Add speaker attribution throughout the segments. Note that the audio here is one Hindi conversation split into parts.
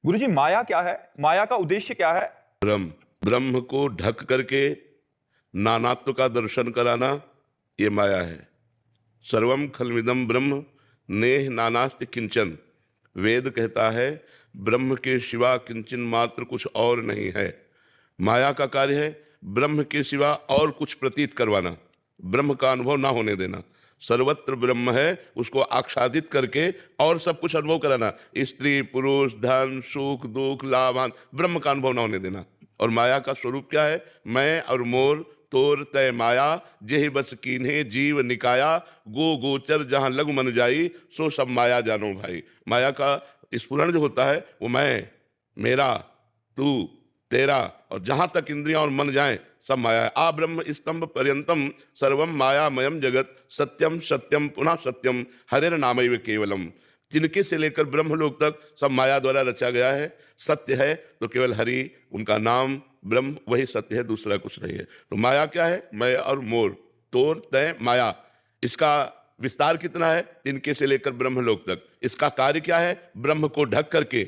Speaker 1: गुरुजी माया क्या है? माया का उद्देश्य क्या है?
Speaker 2: ब्रह्म ब्रह्म को ढक करके नानात्व का दर्शन कराना, ये माया है। सर्वम खलमिदम ब्रह्म नेह नानास्ति किंचन। वेद कहता है ब्रह्म के सिवा किंचन मात्र कुछ और नहीं है। माया का कार्य है ब्रह्म के सिवा और कुछ प्रतीत करवाना, ब्रह्म का अनुभव ना होने देना। सर्वत्र ब्रह्म है, उसको आच्छादित करके और सब कुछ अनुभव कराना। स्त्री पुरुष धन सुख दुख लाभान, ब्रह्म का अनुभव ना होने देना। और माया का स्वरूप क्या है? मैं और मोर तोर तय माया, जेहि बस कीन्हे जीव निकाया। गो गोचर जहां लघु मन जाई, सो सब माया जानो भाई। माया का स्फुरण जो होता है वो मैं, मेरा, तू, तेरा, और जहां तक इंद्रियां और मन जाएं सब माया है। आ ब्रह्म स्तंभ पर्यंतम सर्वम मायामयम जगत, सत्यम सत्यम पुनः सत्यम हरेर नामैव केवलम। तिनके से लेकर ब्रह्मलोक तक सब माया द्वारा रचा गया है। सत्य है तो केवल हरि, उनका नाम ब्रह्म, वही सत्य है, दूसरा कुछ नहीं है। तो माया क्या है? मैं और मोर तोर तय माया। इसका विस्तार कितना है? तिनके से लेकर ब्रह्मलोक तक। इसका कार्य क्या है? ब्रह्म को ढक करके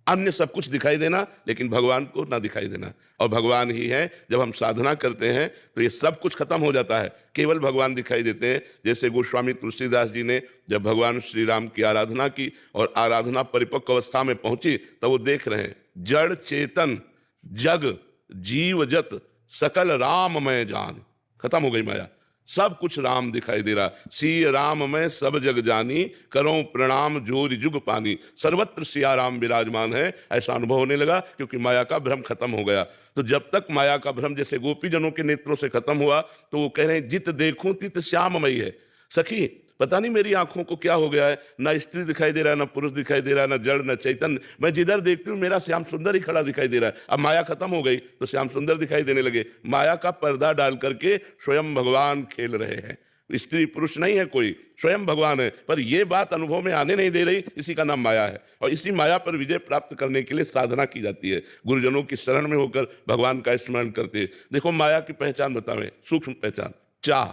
Speaker 2: अन्य सब कुछ दिखाई देना, लेकिन भगवान को ना दिखाई देना। और भगवान ही है। जब हम साधना करते हैं तो ये सब कुछ खत्म हो जाता है, केवल भगवान दिखाई देते हैं। जैसे गोस्वामी तुलसीदास जी ने जब भगवान श्री राम की आराधना की और आराधना परिपक्व अवस्था में पहुंची, तब वो देख रहे हैं जड़ चेतन जग जीव जत सकल राम मैं जान। खत्म हो गई माया, सब कुछ राम दिखाई दे रहा। सी राम मैं सब जग जानी, करो प्रणाम जोरि जुग पानी। सर्वत्र सिया राम विराजमान है, ऐसा अनुभव होने लगा, क्योंकि माया का भ्रम खत्म हो गया। तो जब तक माया का भ्रम जैसे गोपी जनों के नेत्रों से खत्म हुआ, तो वो कह रहे हैं जित देखूं तित श्याममयी है। सखी पता नहीं मेरी आंखों को क्या हो गया है, ना स्त्री दिखाई दे रहा है, ना पुरुष दिखाई दे रहा है, ना जड़ न चैतन्य। मैं जिधर देखती हूँ मेरा श्याम सुंदर ही खड़ा दिखाई दे रहा है। अब माया खत्म हो गई तो श्याम सुंदर दिखाई देने लगे। माया का पर्दा डाल करके स्वयं भगवान खेल रहे हैं। स्त्री पुरुष नहीं है कोई, स्वयं भगवान है। पर यह बात अनुभव में आने नहीं दे रही, इसी का नाम माया है। और इसी माया पर विजय प्राप्त करने के लिए साधना की जाती है। गुरुजनों की शरण में होकर भगवान का स्मरण करते। देखो माया की पहचान बतावें, सूक्ष्म पहचान। चाह,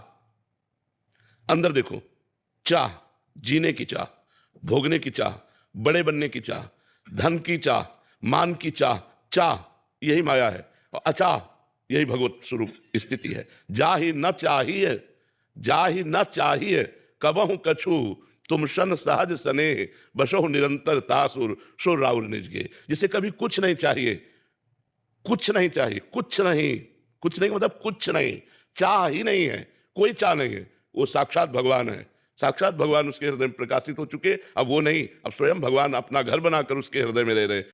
Speaker 2: अंदर देखो, चाह, जीने की चाह, भोगने की चाह, बड़े बनने की चाह, धन की चाह, मान की चाह, चाह यही माया है। और अचाह यही भगवत स्वरूप स्थिति है। जा ही न चाहिए, जा ही न चाहिए, कबहु कछु तुम सन सहज सने, बसो निरंतर तासुर सो राउर निजगे। जिसे कभी कुछ नहीं चाहिए, कुछ नहीं चाहिए, कुछ नहीं, कुछ नहीं मतलब कुछ नहीं, चाह ही नहीं है, कोई चाह नहीं है। वो साक्षात भगवान है, साक्षात भगवान उसके हृदय में प्रकाशित हो चुके। अब वो नहीं, अब स्वयं भगवान अपना घर बनाकर उसके हृदय में रह रहे।